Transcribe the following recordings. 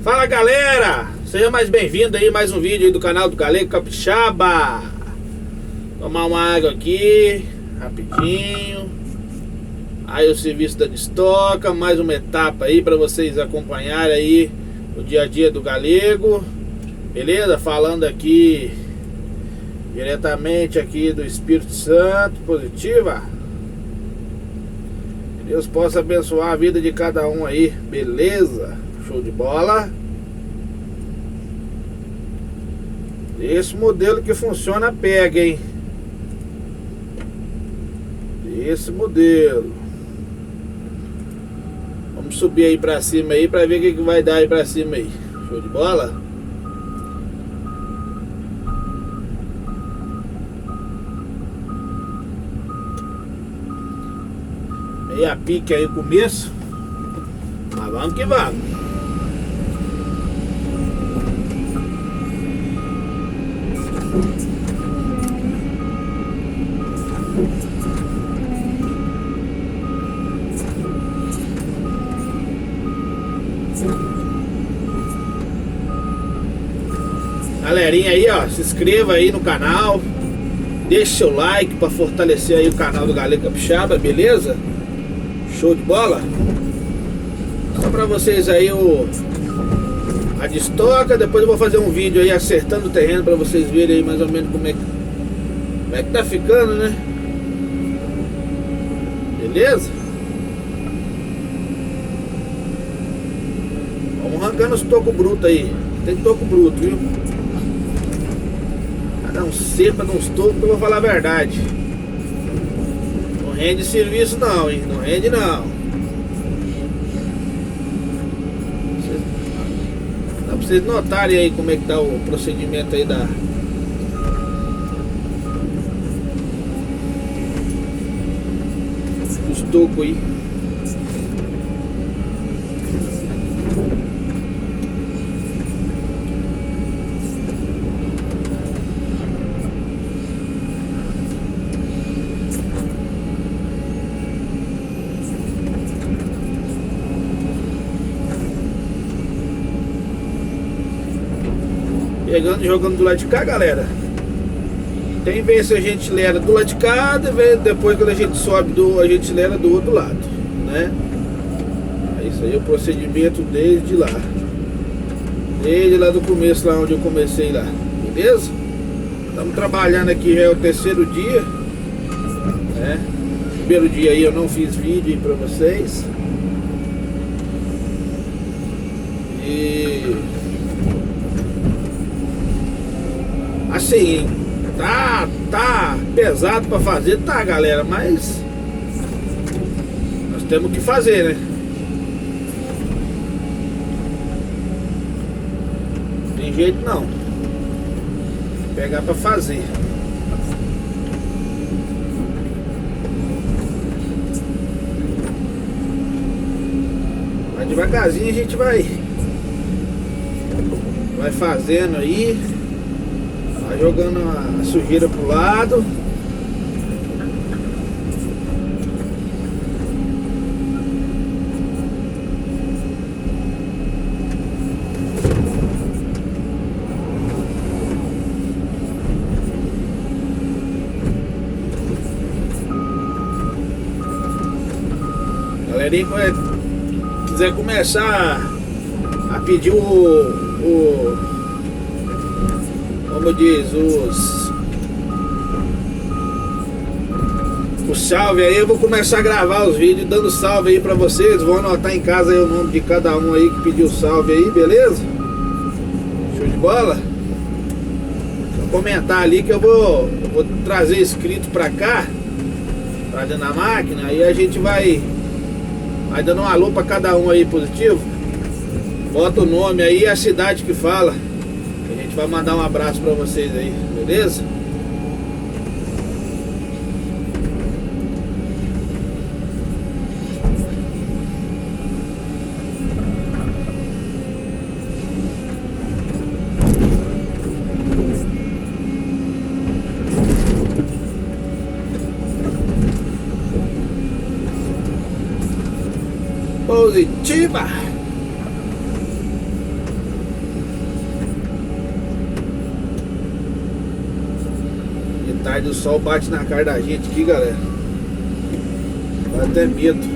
Fala galera, seja mais bem-vindo aí, mais um vídeo aí do canal do Galego Capixaba. Tomar uma água aqui, rapidinho. Aí o serviço da Destoca, mais uma etapa aí para vocês acompanharem aí o dia a dia do Galego. Beleza? Falando aqui diretamente aqui do Espírito Santo, Positiva. Que Deus possa abençoar a vida de cada um aí, beleza? Show de bola. Esse modelo que funciona pega, hein? Esse modelo. Vamos subir aí pra cima aí pra ver o que vai dar aí pra cima aí. Show de bola. Meia pique aí o começo. Mas vamos que vamos. Galerinha aí, ó, se inscreva aí no canal, deixe seu like para fortalecer aí o canal do Galego Capixaba, beleza? Show de bola. Só para vocês aí a Destoca. Depois eu vou fazer um vídeo aí acertando o terreno para vocês verem aí mais ou menos como é que tá ficando, né? Beleza? Vamos arrancando os tocos brutos aí. Tem toco bruto, viu? Dá um cepa de uns tocos que eu vou falar a verdade. Não rende serviço não, hein? Não rende não. Dá pra vocês notarem aí como é que tá o procedimento aí dos tocos aí. Pegando e jogando do lado de cá, galera. Tem vezes a gente lera do lado de cá, depois quando a gente sobe a gente lera do outro lado, né? Isso aí é o procedimento desde lá. Desde lá do começo, lá onde eu comecei lá. Beleza? Estamos trabalhando aqui, já é o terceiro dia, né? Primeiro dia aí eu não fiz vídeo aí pra vocês. E assim, tá pesado pra fazer, tá, galera, mas nós temos que fazer, né? Tem jeito não. Pegar pra fazer. Mas devagarzinho a gente vai fazendo aí. Vai jogando a sujeira pro lado. Galerinha, quiser começar a pedir como diz, o salve aí, eu vou começar a gravar os vídeos dando salve aí pra vocês. Vou anotar em casa aí o nome de cada um aí que pediu salve aí, beleza? Show de bola? Vou comentar ali que eu vou trazer escrito pra cá, trazendo a máquina, aí a gente vai dando um alô pra cada um aí, positivo. Bota o nome aí e a cidade que fala. A gente vai mandar um abraço pra vocês aí, beleza? Positiva. tarde o sol bate na cara da gente aqui, galera. Dá até medo.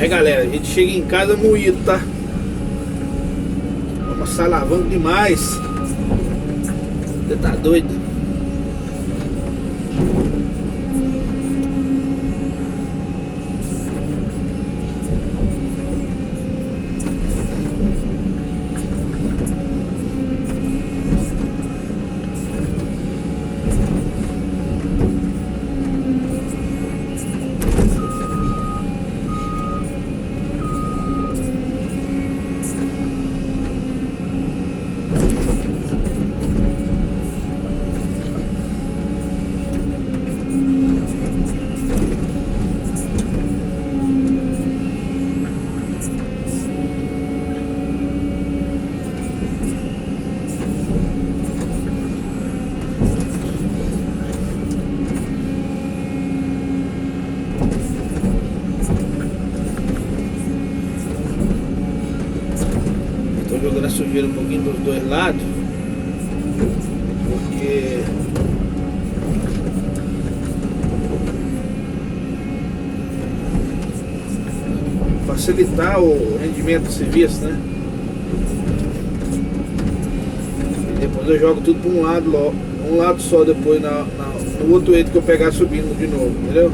É, galera, a gente chega em casa moído, tá? Vamos lavando demais. Você tá doido? Jogando a sujeira um pouquinho dos dois lados, porque facilitar o rendimento do serviço, né? E depois eu jogo tudo para um lado só, depois no outro eixo que eu pegar subindo de novo, entendeu?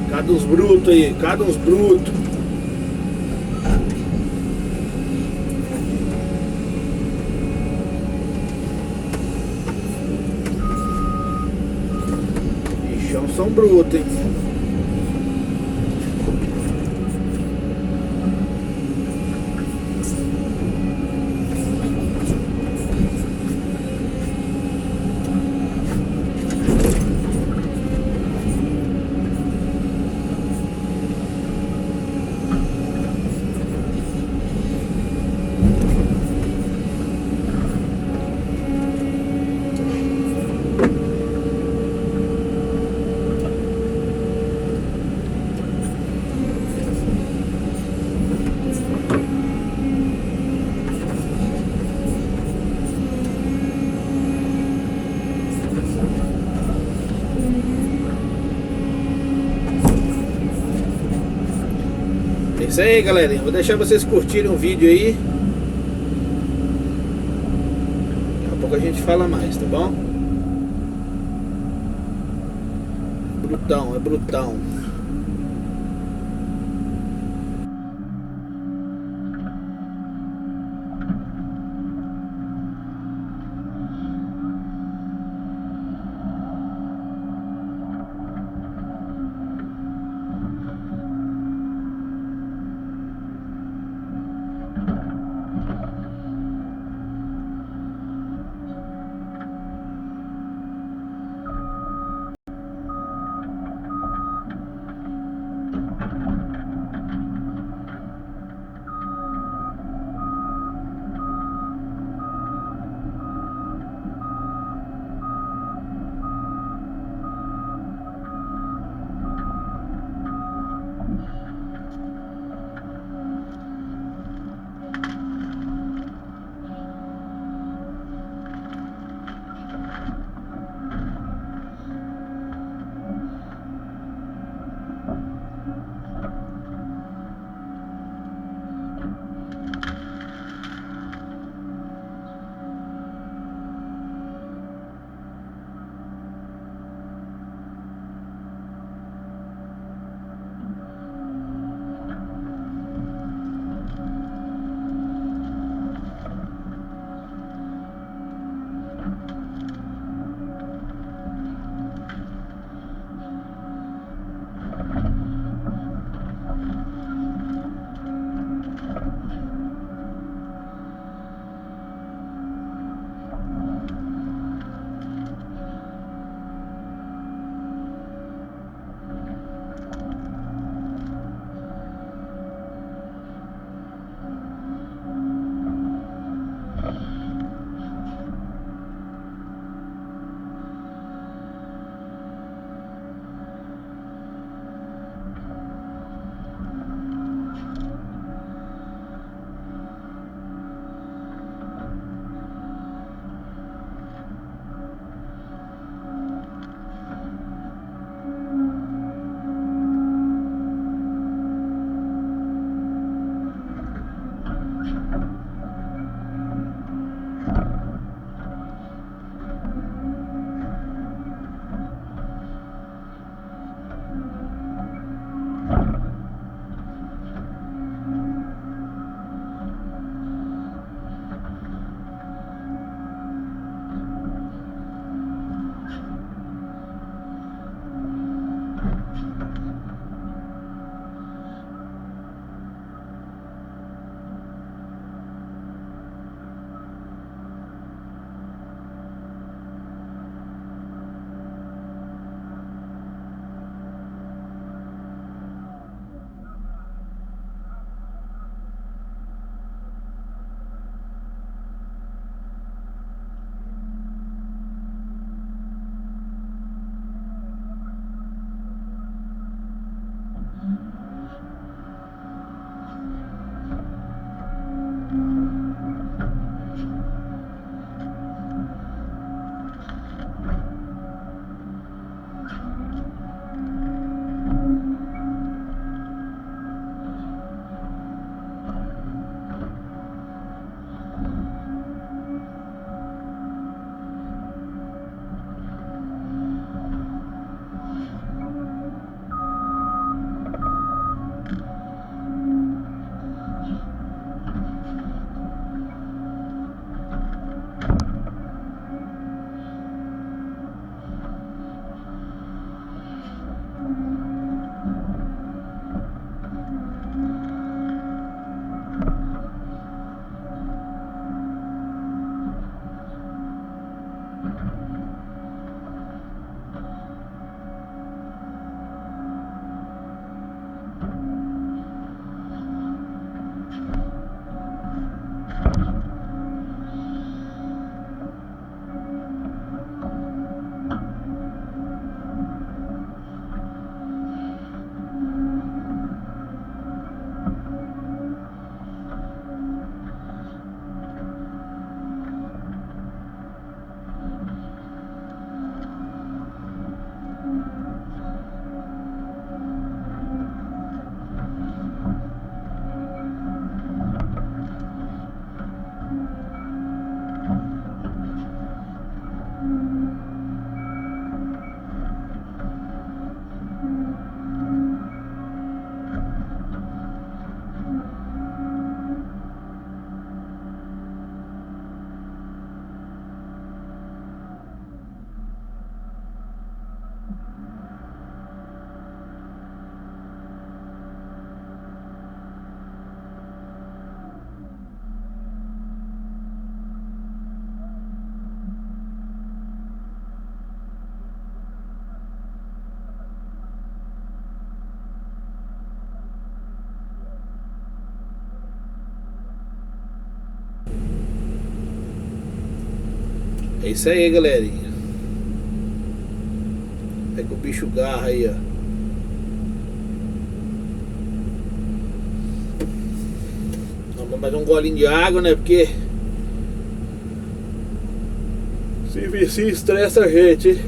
Cada uns brutos aí, cada uns brutos. Bichão são brutos, hein? É isso aí, galerinha. Vou deixar vocês curtirem o vídeo aí. Daqui a pouco a gente fala mais, tá bom? Brutão, é brutão. É isso aí, galerinha. Pega o bicho garra aí, ó. Vamos mais um golinho de água, né? Porque se estressa a gente, hein?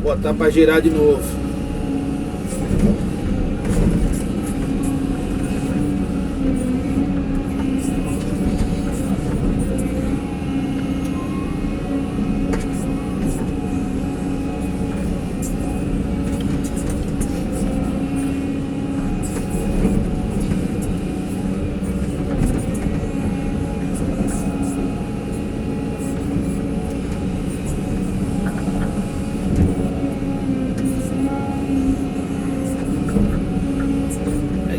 Vou botar pra girar de novo.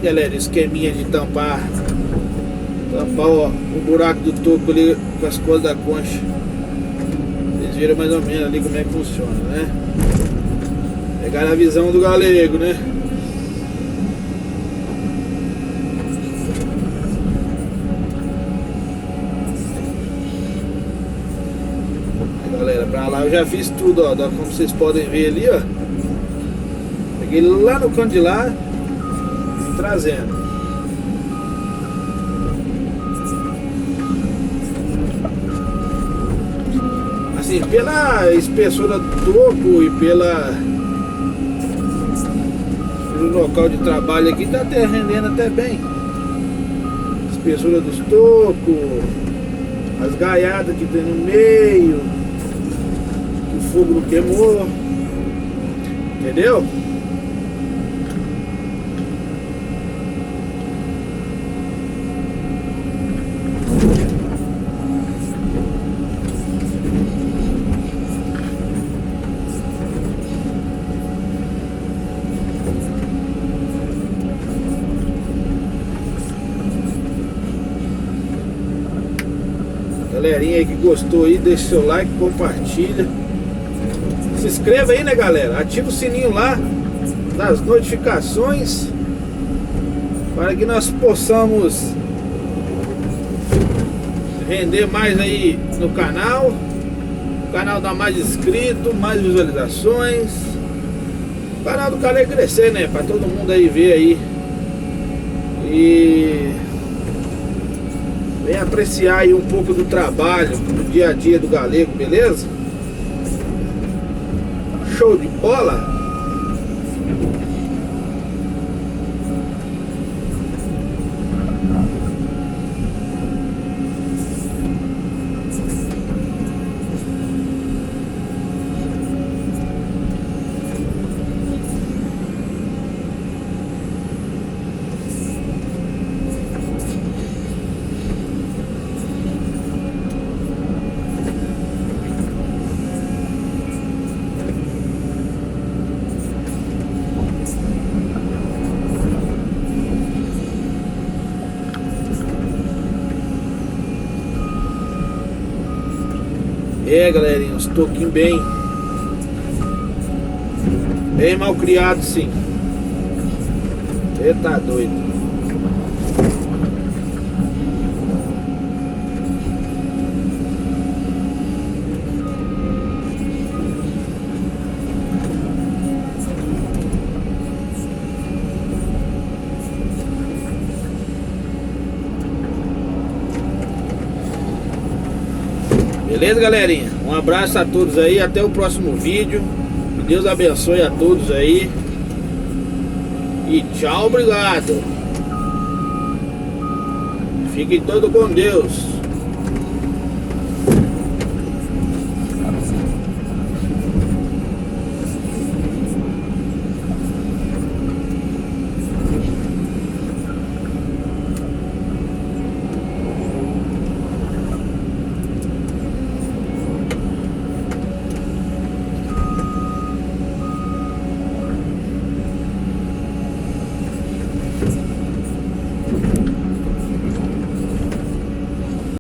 Galera, esqueminha de tampar ó, o buraco do topo ali com as coisas da concha. Vocês viram mais ou menos ali como é que funciona, né? Pegaram a visão do galego, né? Aí, galera, pra lá eu já fiz tudo, ó, como vocês podem ver ali, ó. Peguei lá no canto de lá, trazendo. Assim, pela espessura do topo e pelo local de trabalho aqui, tá até rendendo até bem. Espessura dos tocos, as gaiadas que tem no meio, que o fogo não queimou, entendeu? Galerinha aí que gostou aí, deixa seu like, compartilha. Se inscreva aí, né, galera? Ativa o sininho lá das notificações para que nós possamos render mais aí no canal. O canal dá mais inscritos, mais visualizações. O canal do Galego crescer, né? Para todo mundo aí ver aí. E vem apreciar aí um pouco do trabalho, do dia a dia do Galego, beleza? Show de bola! É, galerinha, uns toquinhos bem mal criados, sim. Você tá doido. Beleza, galerinha? Um abraço a todos aí, até o próximo vídeo. Que Deus abençoe a todos aí. E tchau, obrigado. Fiquem todos com Deus.